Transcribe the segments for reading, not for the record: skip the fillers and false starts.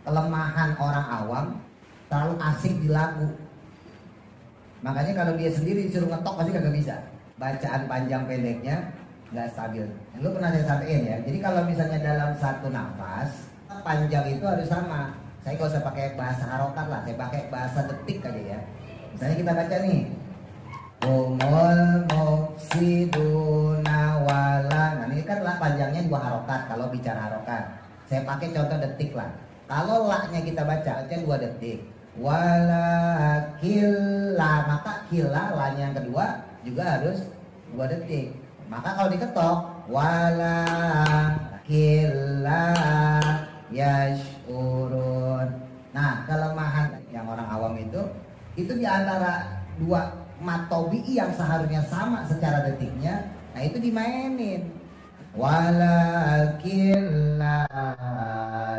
kelemahan orang awam terlalu asik di lagu. Makanya kalau dia sendiri disuruh ngetok pasti kagak bisa. Bacaan panjang pendeknya nggak stabil. Lu pernah saya sampaikan ya. Jadi kalau misalnya dalam satu nafas panjang itu harus sama. Saya nggak usah pakai bahasa harokat lah, saya pakai bahasa detik aja ya. Misalnya kita baca nih, Umul mufsiduna wala. Nah ini kan lah panjangnya 2 harokat kalau bicara harokat. Saya pakai contoh detik lah. Kalau la-nya kita baca 2 detik. Wala killa, maka killa la-nya yang kedua juga harus 2 detik. Maka kalau diketok wala killa yashurun. Nah, kelemahan yang orang awam itu di antara 2 matobi'i yang seharusnya sama secara detiknya, nah itu dimainin. Walakin la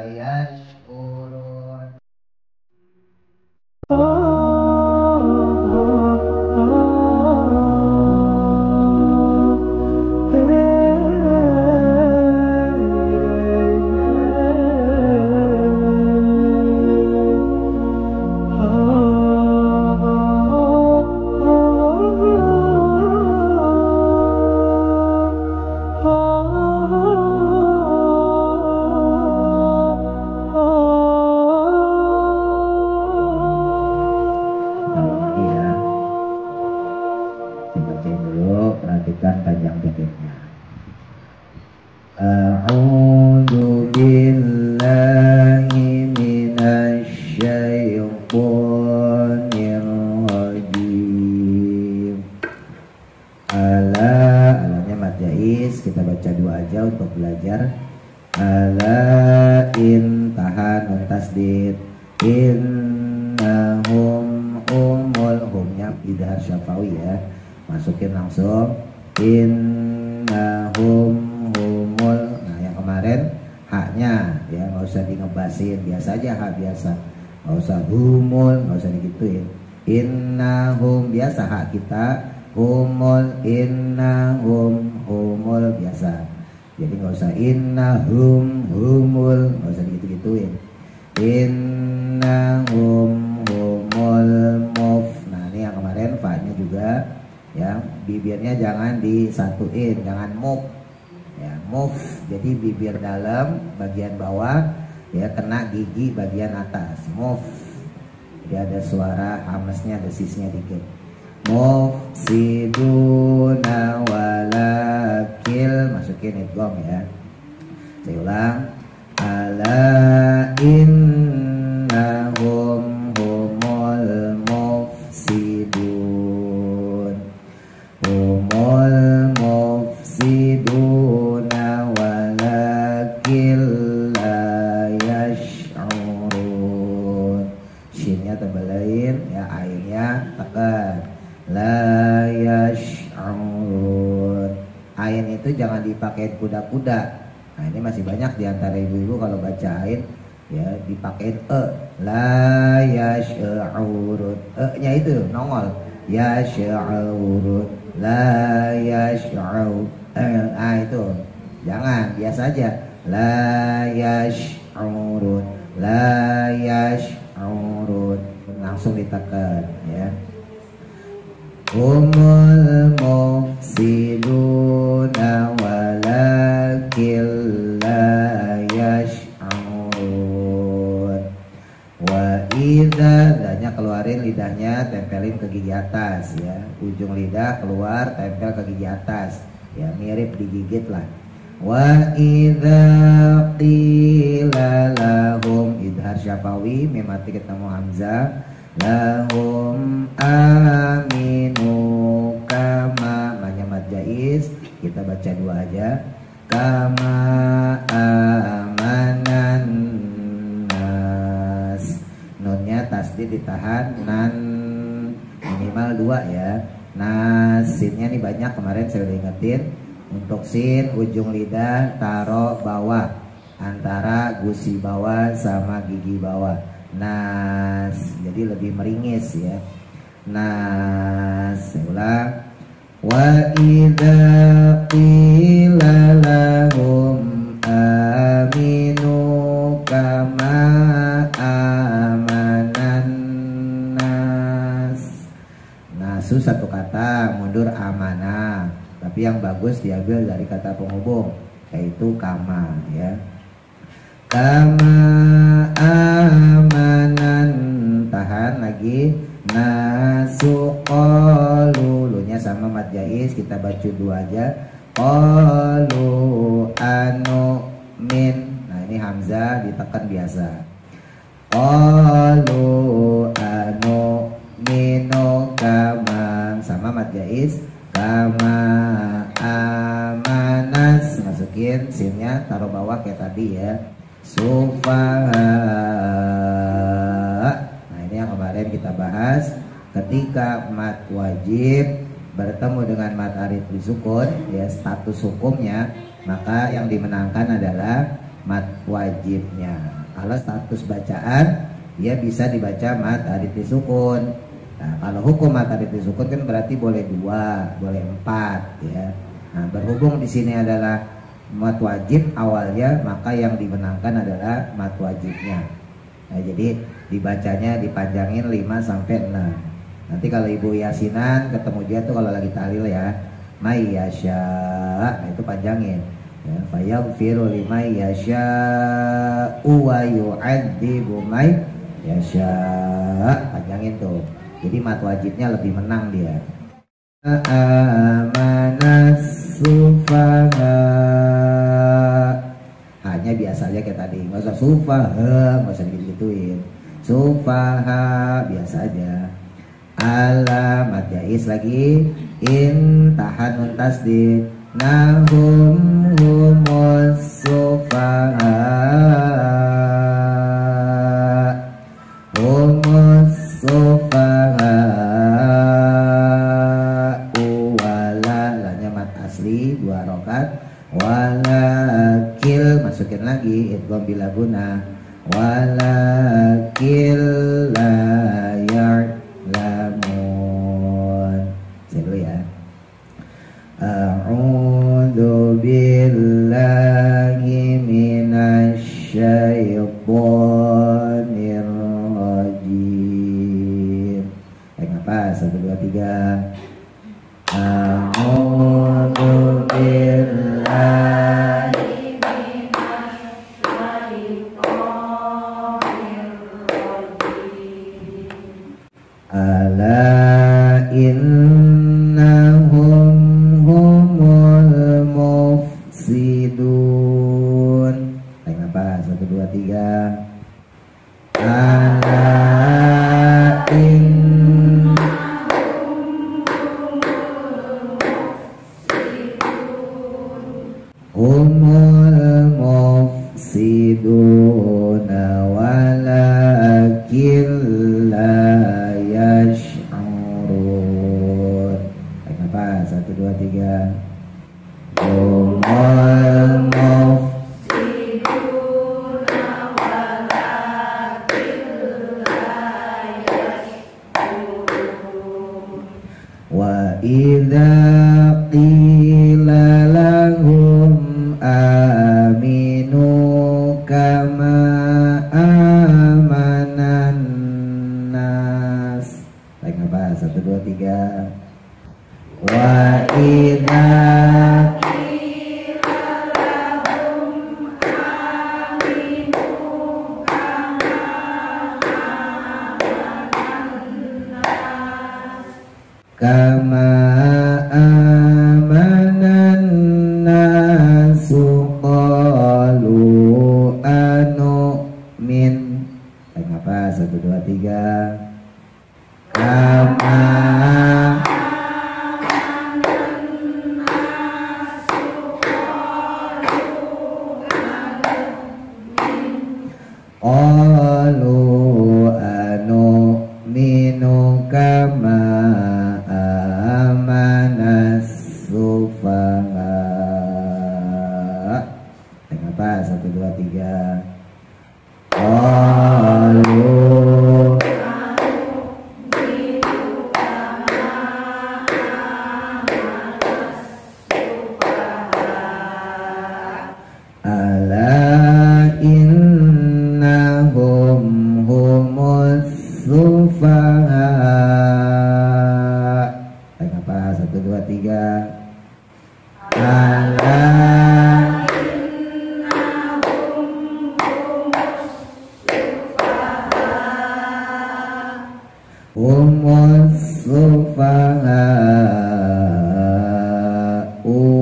yashkurun. Kita baca 2 aja untuk belajar. Ala intahan nun tasdid, innahum humul, humnya idhar syafawi ya, masukin langsung innahum humul. Nah yang kemarin haknya ya nggak usah di ngebasin, biasa aja hak biasa, nggak usah humul, nggak usah digituin. Innahum biasa hak kita, humul innahum humul biasa. Jadi nggak usah innahum humul, nggak usah gitu-gituin. Innahum humul muf. Nah ini yang kemarin fa-nya juga ya, bibirnya jangan disatuin, jangan muf ya, muf. Jadi bibir dalam bagian bawah ya kena gigi bagian atas, muf. Jadi ada suara hamesnya, desisnya dikit. Mufsiduna walakil, masukin idgham ya. Saya ulang. Ala innahum humul mufsidun. Humul mufsiduna walakil la yash'urun. Shinnya tebalain ya, ainnya tekan. La yash'urun. Ain itu jangan dipakai kuda-kuda. Nah ini masih banyak diantara ibu-ibu kalau baca ain ya dipakai La yash'urun. Nya itu nongol. Yash'urun. La yash'urun. Itu jangan, biasa aja. La yash'urun. La yash'urun. Langsung ditekan ya. Humul mufsiduna walakil la yash'urun. Wa idza, lidahnya keluarin, lidahnya tempelin ke gigi atas ya. Ujung lidah keluar, tempel ke gigi atas ya, mirip digigit lah. Wa idza qila lahum, idhar syafawi, mim mati ketemu hamzah. Lahum aminu kama, manya mad jaiz, kita baca 2 aja. Kama amanan nas, nunnya tasdid ditahan, nan minimal 2 ya. Nas, sinnya nih banyak, kemarin saya udah ingetin. Untuk sin ujung lidah taruh bawah antara gusi bawah sama gigi bawah. Nas, jadi lebih meringis ya. Nas, saya ulang. Wa idza qila lahum aminu kama amanan nas. Nasu satu kata, mundur amanah. Tapi yang bagus diambil dari kata penghubung, yaitu kama ya. Kama amanan, tahan lagi. Nasu qalu, lunya sama mad jaiz, kita baca dua aja. Qalu anu min, nah ini hamzah ditekan biasa. Qalu anu minu kama, sama mad jaiz. Kama amanas, masukin sinnya, taruh bawah kayak tadi ya. Sufaha. Nah ini yang kemarin kita bahas, ketika mad wajib bertemu dengan mad arid disukun ya, status hukumnya, maka yang dimenangkan adalah mad wajibnya. Kalau status bacaan, dia bisa dibaca mad arid disukun. Nah, kalau hukum mad arid disukun kan berarti boleh 2, boleh 4 ya. Nah, berhubung di sini adalah mad wajib awalnya, maka yang dimenangkan adalah mad wajibnya. Nah, jadi dibacanya dipanjangin 5 sampai 6. Nanti kalau ibu yasinan ketemu dia tuh kalau lagi tahlil ya, may yasha, nah itu panjangin ya, fayaghfiru liman yasha wa yu'adzibu may yasha, panjangin tuh. Jadi mat wajibnya lebih menang dia. Amanas sufaha, hanya biasa aja kayak tadi, nggak usah sufaha, nggak usah digituin. Sufaha biasa aja. Alamat jais lagi, in tahan nun tasdid. Nahum humus sufaha, humus sufaha. Wala, lanya mat asli 2 rokat. Walakil, masukin lagi idgham bila guna. Walakil la ya'lamun. Saya dulu ya. A'udzu billahi minasyaitonir rajim. Baik, apa? 1 2 3. A'udzu billahi ala innahum humul mufsidun. Baik, apa? 1 2 3. Ala humul mufsiduna walakin la yash'urun. Baik, apa? 1 2 3. Humul mufsiduna walakin la yash'urun. Wa idza qila lahum aminu kama amanan nas. Baik, apa? 1 2 3. Wa idza qila lahum aminu kama amanan nas, kama amanan nasu qalu anu min. Baik, apa? 1 2 3. Kama qalu anu minu kama amanas sufaha. Baik, apa? 1 2 3. Qalu ala inna innahum humus sufaha. Apa? 1, 2, 3. Ala humus sufaha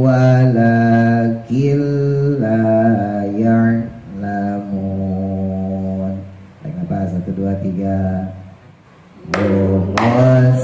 walakin la ya'lamun. Apa? 1, 2, 3. Humus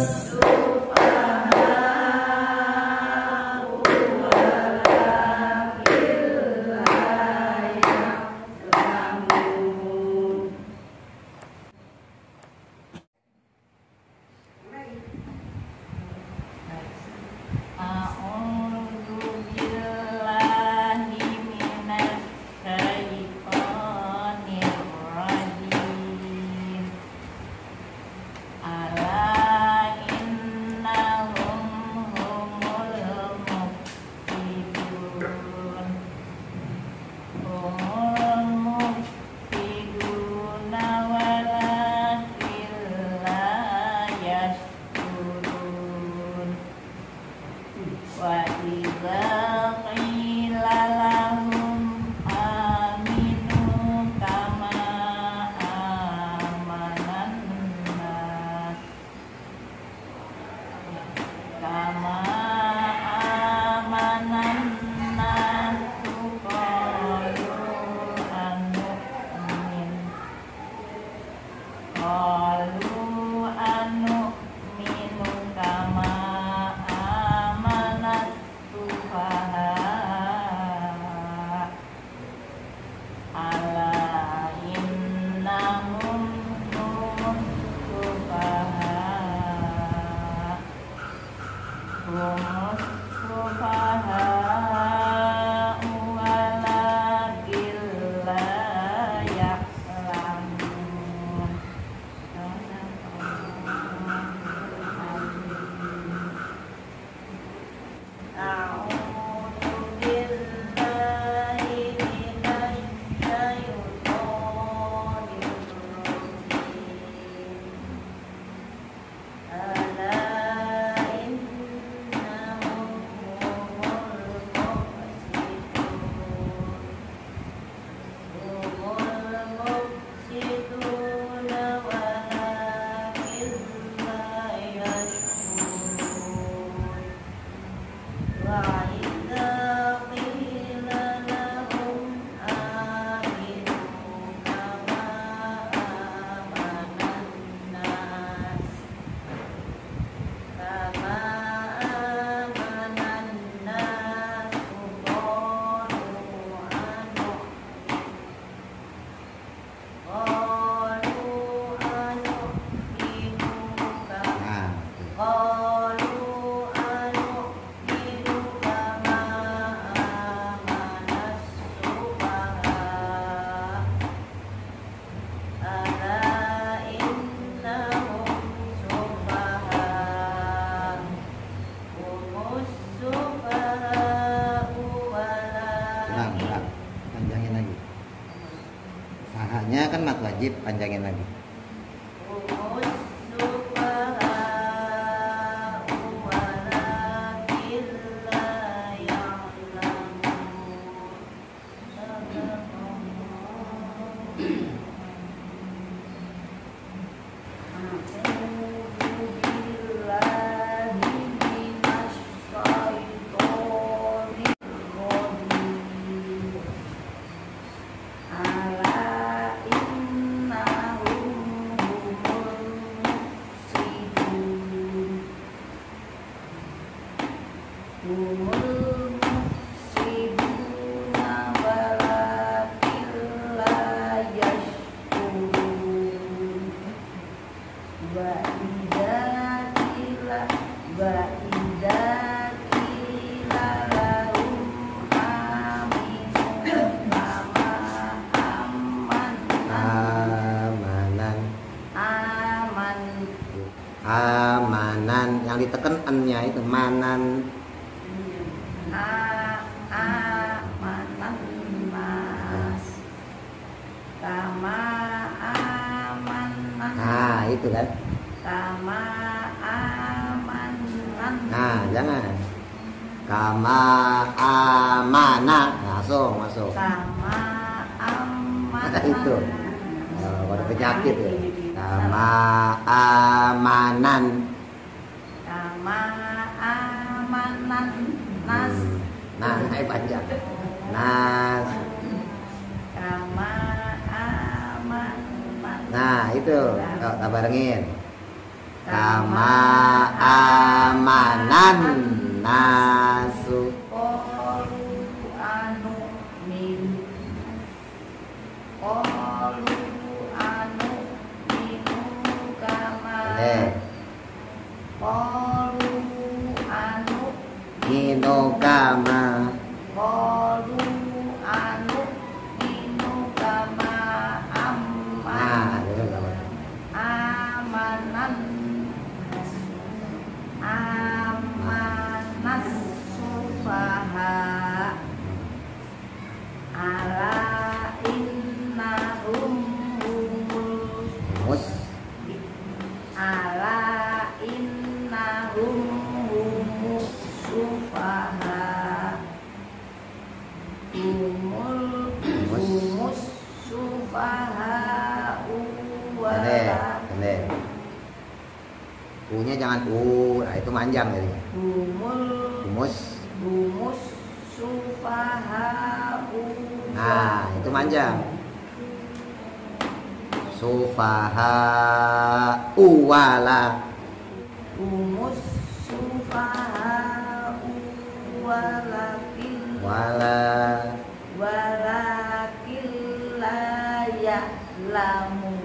Fahanya kan mat wajib, panjangin lagi. Amanan yang ditekan n-nya itu manan. Amanan mas kama itu kan. Kama amanan. Nah, jangan. Kama amana. Masuk. Kama amanan. Itu. Kalau penyakit ya. Kama amanan. Kama amanan. Nas. Nah, naik panjang. Nas. Kama amanan. Nah, itu. Tak barengin. Kama amanan nasu. Qalu anu min. Qalu anu minu kama. Qalu anu Mino kama. Qalu anu minu kama Nah, amman. itu apa? Amanan. Amanas sufaha. Ala innahum humul. Mus. Ala innahum humus sufaha. Humus sufaha. Pendek. U-nya jangan U. Nah, itu manjang jadinya. Humus. Humus sufaha. Nah, itu manjang. Sufaha uwala. Humus sufaha Wala. walakin la ya'lamun.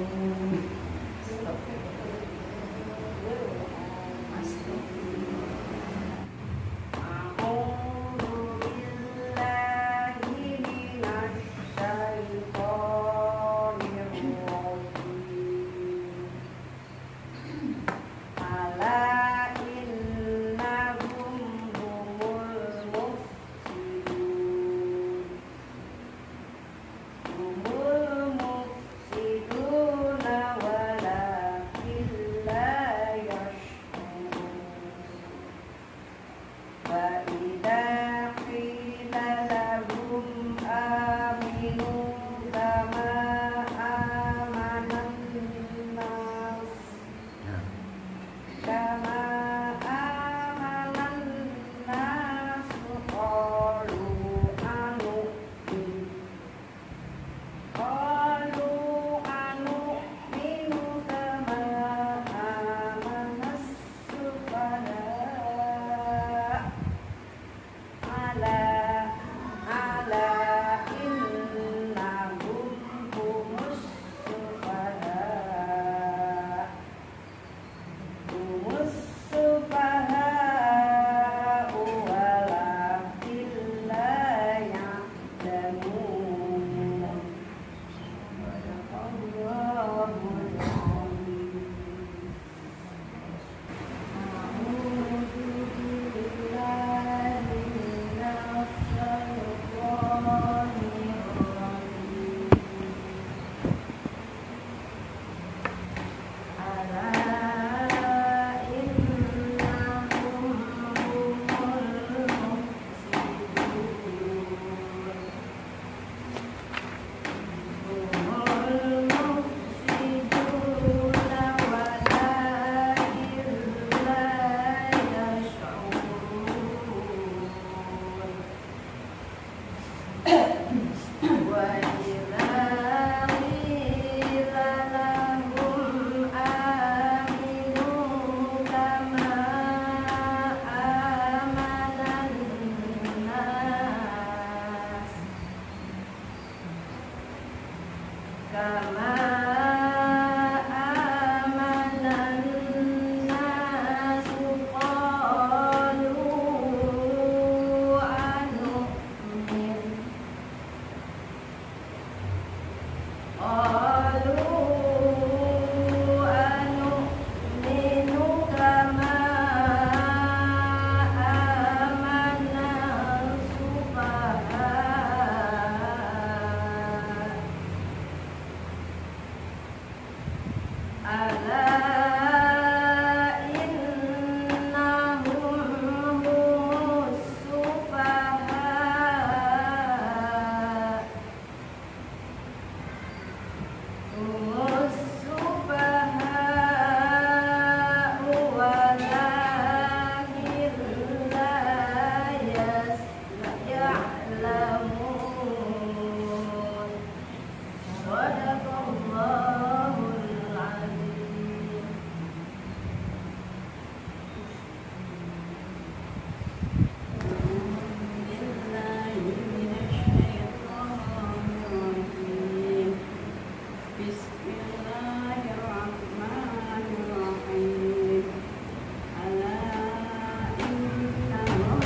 ala innahum humus sufaha humus sufaha walakin la ya'lamun. Sadaqallahul azim. Billahi minasyaitonirrajim. Bismillahirrahmanirrahim. Ala innahum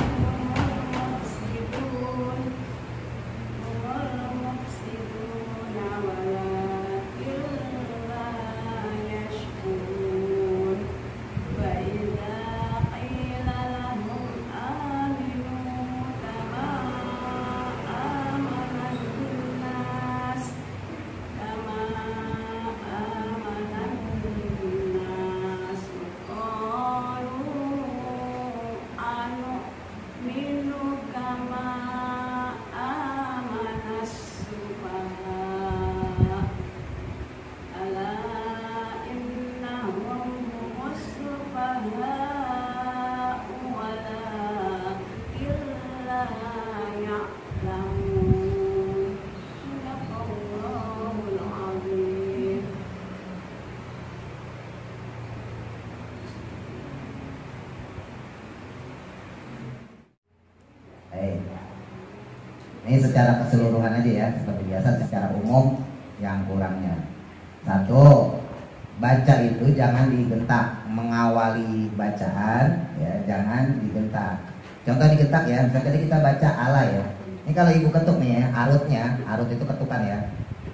mufsidun wal mufsiduna walakin la yashkurun. Wa idza qila lahum aminu kama amanan nas kama amanan nas qalu anu'minu kama amanas sufaha ala innahum humus sufaha walakin la ya'lamun. Sadaqallahul azim. Baik. Ini secara keseluruhan aja ya, seperti biasa secara umum yang kurangnya. Satu, baca itu jangan digentak, mengawali bacaan ya, jangan digentak. Contoh digentak ya, misalnya tadi kita baca ala ya. Ini kalau ibu ketuk nih ya, arut itu ketukan ya.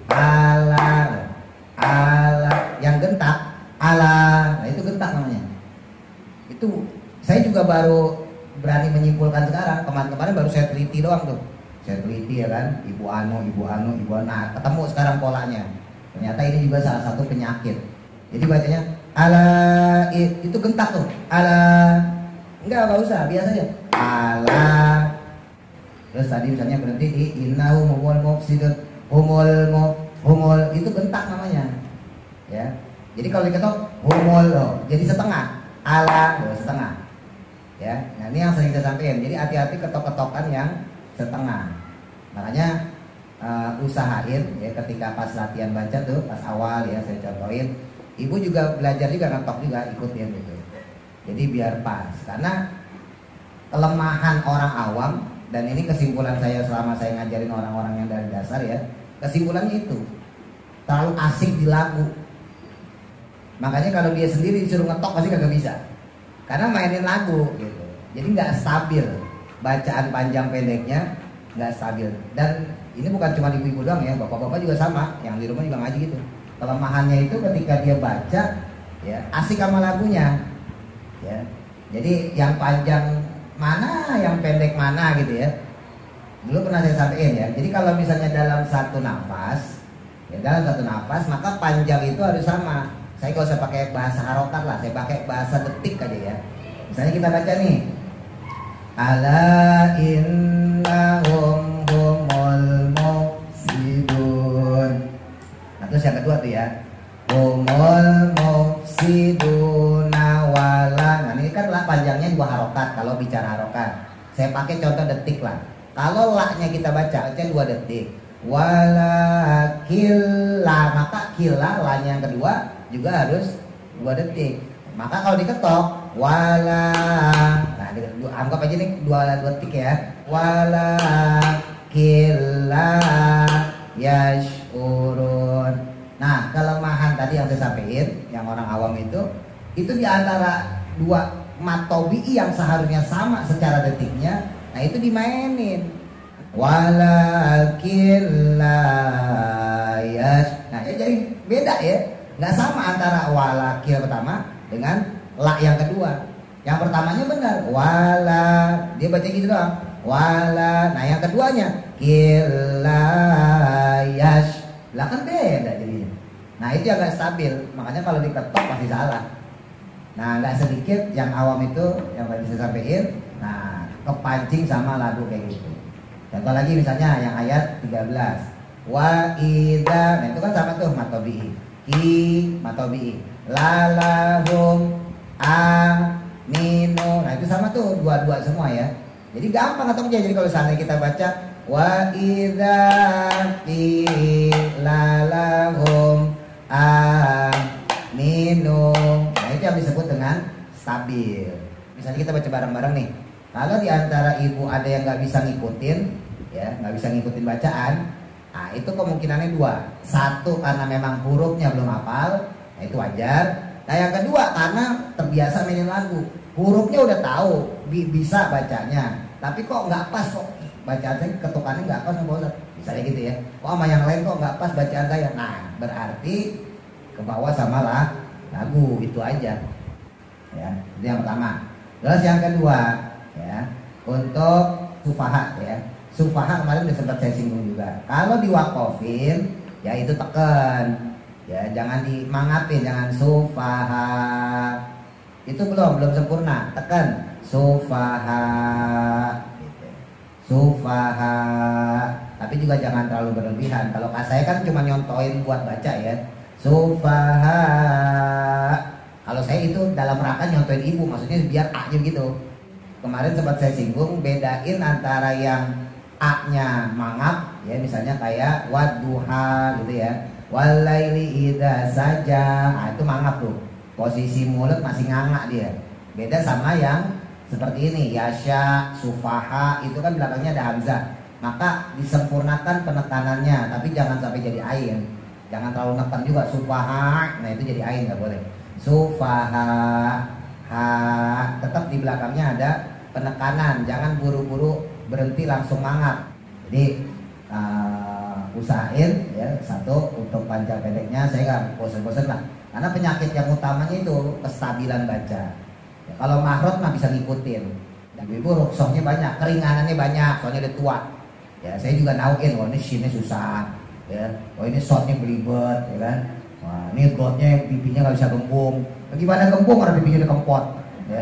Ala, ala, yang gentak, ala, nah itu gentak namanya. Itu saya juga baru berani menyimpulkan sekarang. Kemarin baru saya teliti doang tuh. Saya teliti ya kan, ibu anu. Nah, ketemu sekarang polanya. Ternyata ini juga salah satu penyakit. Jadi bacanya ala, itu gentak tuh. Ala, enggak usah, biasa aja. Ala. Terus tadi misalnya berhenti di innahum humul mufsidun, humul itu gentak namanya. Ya. Jadi kalau diketok humul loh, jadi setengah. Ala loh, setengah. Ya, nah ini yang sering saya sampaikan. Jadi hati-hati ketok-ketokan yang setengah. Makanya usahain ya ketika pas latihan baca tuh pas awal ya saya contohin. Ibu juga belajar juga ngetok juga ikutin gitu. Jadi biar pas. Karena kelemahan orang awam dan ini kesimpulan saya selama saya ngajarin orang-orang yang dari dasar ya. Kesimpulannya itu terlalu asik di lagu. Makanya kalau dia sendiri disuruh ngetok pasti kagak bisa. Karena mainin lagu gitu. Jadi nggak stabil. Bacaan panjang pendeknya nggak stabil. Dan ini bukan cuma ibu-ibu doang ya, bapak-bapak juga sama. Yang di rumah juga ngaji gitu. Kelemahannya itu ketika dia baca ya asik sama lagunya. Ya. Jadi yang panjang mana, yang pendek mana gitu ya. Dulu pernah saya sampaikan ya. Jadi kalau misalnya dalam satu nafas, ya dalam satu nafas maka panjang itu harus sama. Saya gak usah pakai bahasa harokat lah, saya pakai bahasa detik aja ya. Misalnya kita baca nih, ala innahum humul mufsidun. Nah terus yang kedua tuh ya, humul mufsiduna wala. Nah ini kan lah panjangnya dua harokat kalau bicara harokat. Saya pakai contoh detik lah. Kalau la-nya kita baca aja 2 detik. Wala killa, maka killa la-nya yang kedua juga harus 2 detik. Maka kalau diketok wala, nah anggap aja nih 2 detik ya. Wala killa yashurun. Nah kelemahan tadi yang saya sampaikan, yang orang awam itu di antara 2 matobi'i yang seharusnya sama secara detiknya, nah itu dimainin. Walakin la yash. Nah ya jadi beda ya. Nggak sama antara walakil pertama dengan la yang kedua. Yang pertamanya benar, wala, dia baca gitu doang. Wala, nah yang keduanya kilayash. Lah kan beda jadinya. Nah itu agak stabil, makanya kalau diketok pasti salah. Nah nggak sedikit yang awam itu yang tadi saya sampaikan, nah kepancing sama lagu kayak gitu. Contoh lagi misalnya yang ayat 13, wa idza, nah itu kan sama tuh matobi, ki matobi, lalahum aminu, nah itu sama tuh dua-dua semua ya. Jadi gampang atau jadi kalau seandainya kita baca wa idza lalahum aminu, nah itu yang disebut dengan stabil. Misalnya kita baca bareng-bareng nih, kalau diantara ibu ada yang nggak bisa ngikutin, ya nggak bisa ngikutin bacaan, nah itu kemungkinannya dua. Satu karena memang hurufnya belum hafal, nah itu wajar. Nah yang kedua karena terbiasa mainin lagu, hurufnya udah tahu, bisa bacanya, tapi kok nggak pas kok bacaan saya, ketukannya nggak pas sama Ustaz. Misalnya gitu ya, kok sama yang lain kok nggak pas bacaan saya. Nah berarti ke bawah sama lah lagu, itu aja ya. Itu yang pertama. Terus yang kedua ya, untuk sufaha ya, sufaha kemarin udah sempat saya singgung juga. Kalau diwakofin ya itu tekan ya, jangan dimangapin, jangan sufaha, itu belum sempurna, tekan sufaha gitu. Sufaha, tapi juga jangan terlalu berlebihan. Kalau saya kan cuma nyontoin buat baca ya, sufaha. Kalau saya itu dalam rangka nyontoin ibu, maksudnya biar A-nya gitu. Kemarin sempat saya singgung, bedain antara yang A-nya mangap ya, misalnya kayak wadduha gitu ya, walaili idza saja, nah itu mangap tuh, posisi mulut masih nganga dia. Beda sama yang seperti ini, yasha, sufaha, itu kan belakangnya ada hamzah, maka disempurnakan penekanannya, tapi jangan sampai jadi ain. Jangan terlalu neken juga, sufaha, nah itu jadi ain, nggak boleh. Sufaha, ha, tetap di belakangnya ada penekanan, jangan buru-buru berhenti langsung mangap. Jadi usahain ya, satu untuk panjang pendeknya saya nggak bosan-bosan lah, karena penyakit yang utamanya itu kestabilan baca ya. Kalau mahrot mah bisa ngikutin, dan ibu ruksohnya banyak, keringanannya banyak, soalnya udah tua ya. Saya juga nauin, wah ini shinnya susah ya, wah ini shotnya belibet ya kan, wah ini dotnya pipinya nggak bisa gembung, bagaimana gembung orang pipinya udah kempot ya.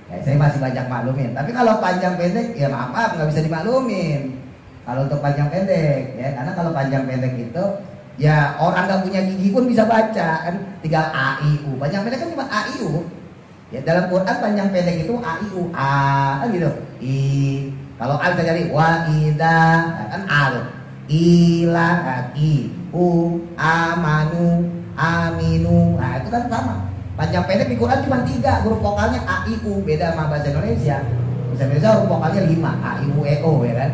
Ya saya masih banyak maklumin, tapi kalau panjang pendek ya maaf nggak bisa dimaklumin. Kalau untuk panjang pendek ya, karena kalau panjang pendek itu ya orang nggak punya gigi pun bisa baca kan, tinggal a i u. Panjang pendek kan cuma a i u ya, dalam Quran panjang pendek itu a i u, a kan gitu, i. Kalau a kita cari wa ida kan a loh, ila i, u, amanu, aminu, nah itu kan sama. Panjang pendek di Quran cuma 3, huruf vokalnya a i u, beda sama bahasa Indonesia. Bahasa Indonesia huruf vokalnya 5, a i u e o ya kan.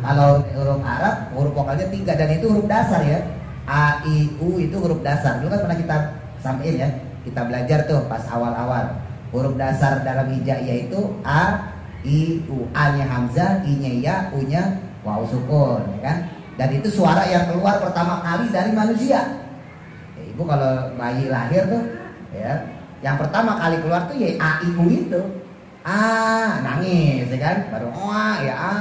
Kalau huruf Arab huruf vokalnya 3, dan itu huruf dasar ya. A, I, U itu huruf dasar. Dulu kan pernah kita sampaikan ya, kita belajar tuh pas awal-awal. Huruf dasar dalam hijaiyah itu A, I, U. A-nya hamzah, I-nya ya, U-nya waw sukun ya kan. Dan itu suara yang keluar pertama kali dari manusia ya, ibu kalau bayi lahir tuh ya, yang pertama kali keluar tuh ya A, I, U itu. A, nangis ya kan, baru oa ya A.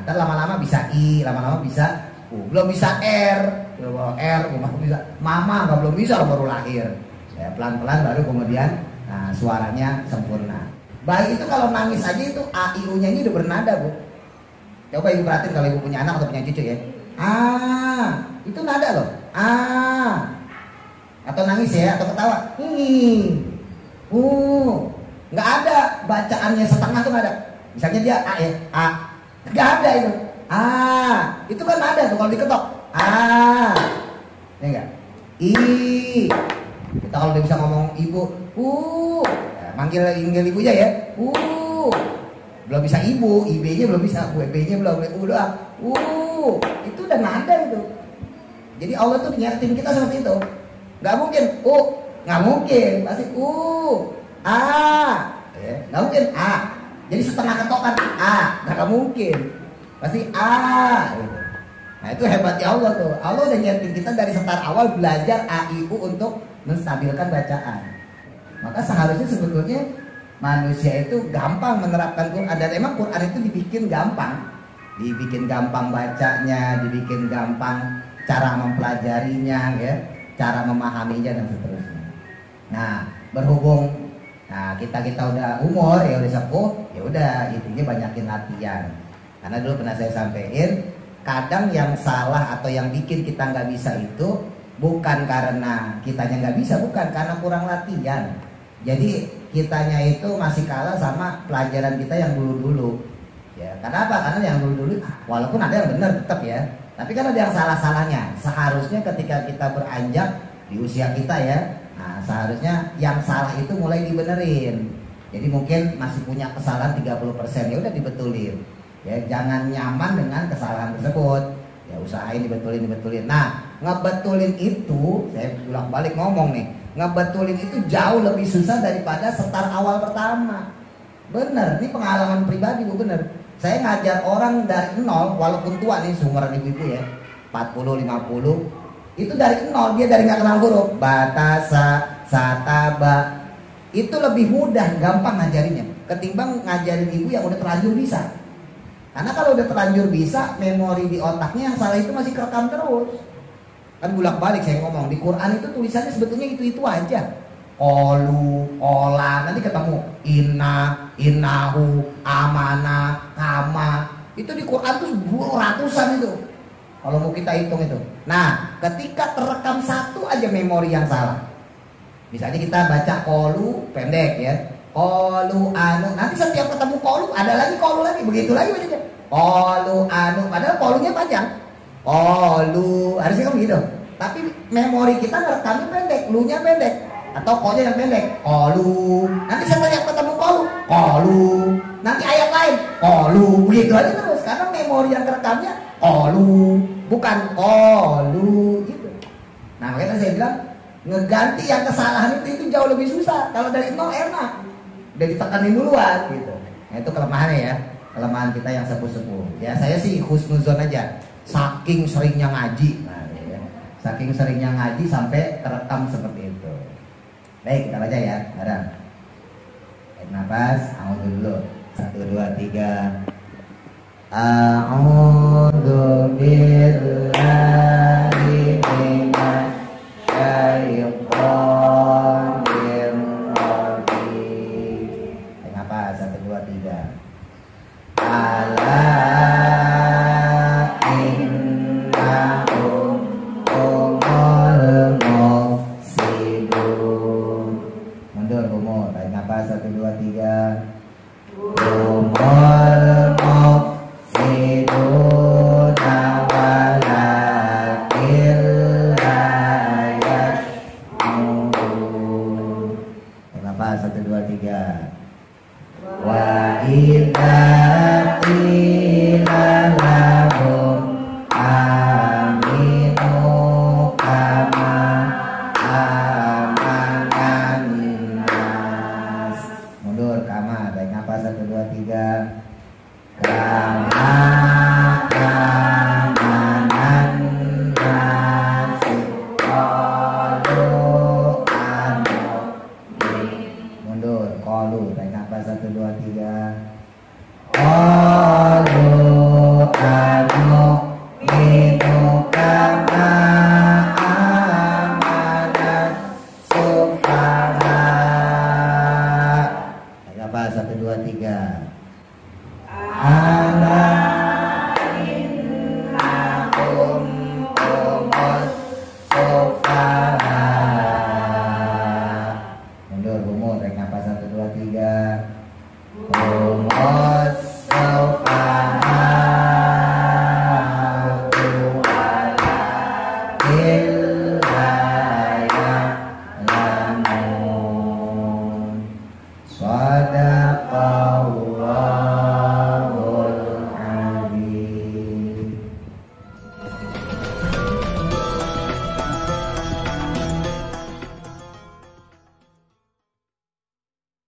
Ntar lama-lama bisa I, lama-lama bisa U, belum bisa R, belum R, belum bisa mama, nggak belum bisa baru lahir. Ya, pelan-pelan baru kemudian suaranya sempurna. Bayi itu kalau nangis aja itu A, I, U-nya ini udah bernada bu. Coba ibu perhatiin kalau ibu punya anak atau punya cucu ya. Itu nada loh. Atau nangis ya, atau ketawa. Nggak ada bacaannya setengah tuh nggak ada. Misalnya dia A ya, A. Gak ada itu. Itu kan ada tuh kalau diketok. Ya enggak? I. Kita kalau udah bisa ngomong ibu, ya, manggil ibunya ya. Belum bisa ibu, IB-nya belum bisa, B-nya belum, U doang. Itu udah nada itu. Jadi Allah tuh ngertiin kita seperti itu. Gak mungkin nggak mungkin, pasti ya, nggak mungkin A. Jadi setengah ketokan nggak mungkin, pasti A gitu. Nah itu hebatnya Allah tuh. Allah udah nyiapin kita dari start awal belajar A, I, U untuk menstabilkan bacaan. Maka seharusnya sebetulnya manusia itu gampang menerapkan Quran, dan emang Quran itu dibikin gampang bacanya, dibikin gampang cara mempelajarinya, ya, cara memahaminya dan seterusnya. Nah, berhubung kita udah umur, ya udah sepuh, ya udah intinya banyakin latihan. Karena dulu pernah saya sampaikan, kadang yang salah atau yang bikin kita nggak bisa itu bukan karena kitanya nggak bisa, bukan karena kurang latihan. Jadi kitanya itu masih kalah sama pelajaran kita yang dulu-dulu. Ya, kenapa? Karena yang dulu-dulu walaupun ada yang benar tetap ya, tapi kan ada yang salah-salahnya. Seharusnya ketika kita beranjak di usia kita ya, nah seharusnya yang salah itu mulai dibenerin. Jadi mungkin masih punya kesalahan 30%, ya udah dibetulin. Ya, jangan nyaman dengan kesalahan tersebut. Ya usahain dibetulin. Nah, ngebetulin itu, saya bolak-balik ngomong nih, ngebetulin itu jauh lebih susah daripada start awal pertama. Bener, ini pengalaman pribadi Bu, bener. Saya ngajar orang dari nol, walaupun tua nih seumuran ibu-ibu ya, 40, 50, itu dari nol, dia dari nggak kenal huruf, batasa, sataba, itu lebih mudah, gampang ngajarinya, ketimbang ngajarin ibu yang udah terlanjur bisa. Karena kalau udah terlanjur bisa, memori di otaknya yang salah itu masih kerekam terus. Kan bolak-balik saya ngomong, di Quran itu tulisannya sebetulnya itu aja. Olu, ola, nanti ketemu inna, innahu, amana, kama. Itu di Quran tuh ratusan itu. Kalau mau kita hitung itu. Nah, ketika terekam satu aja memori yang salah. Misalnya kita baca kolu pendek ya. Kolu anu, nanti setiap ketemu kolu ada lagi kolu lagi, begitu lagi bacanya. Kolu anu, padahal kolunya panjang. Kolu, harusnya kan begitu. Tapi memori kita ngerekamnya pendek, lu-nya pendek. Atau kolnya yang pendek, kolu. Nanti setiap ketemu kolu, kolu. Nanti ayat lain, kolu. Begitu aja terus, karena memori yang kerekamnya kolu, bukan kolu gitu. Nah, makanya saya bilang ngeganti yang kesalahan itu jauh lebih susah. Kalau dari nol enak, udah ditekanin duluan gitu. Nah, itu kelemahannya ya, kelemahan kita yang sepuh-sepuh. Ya saya sih husnuzon aja, saking seringnya ngaji. Nah, ya. Saking seringnya ngaji sampai terekam seperti itu. Baik, kita baca ya, bareng. Tarik nafas, a'udzu dulu. 1, 2, 3. A'udzu billahi minasy syaitonir rajim. Tarik nafas, 1, 2, 3. Ala innahum humul mufsidun. Mundur umur, tarik nafas, 1, 2, 3. Humul mufsidun walakin la yash'urun. Tarik nafas, 1, 2, 3. Wa idza qila lahum aminu kama amanan nas. Mundur, kama, tarik nafas, 1, 2, 3. Kama amanan nas. Qalu anu. Mundur, qalu, tarik nafas, 1, 2, 3. Qalu anu minu kama amanat sufaha. Tarik nafas, 1, 2, 3. Ala innahum humus sufaha. Mundur, umur, tarik nafas, 1, 2, 3. Humus sufaha walakin la ya'lamun.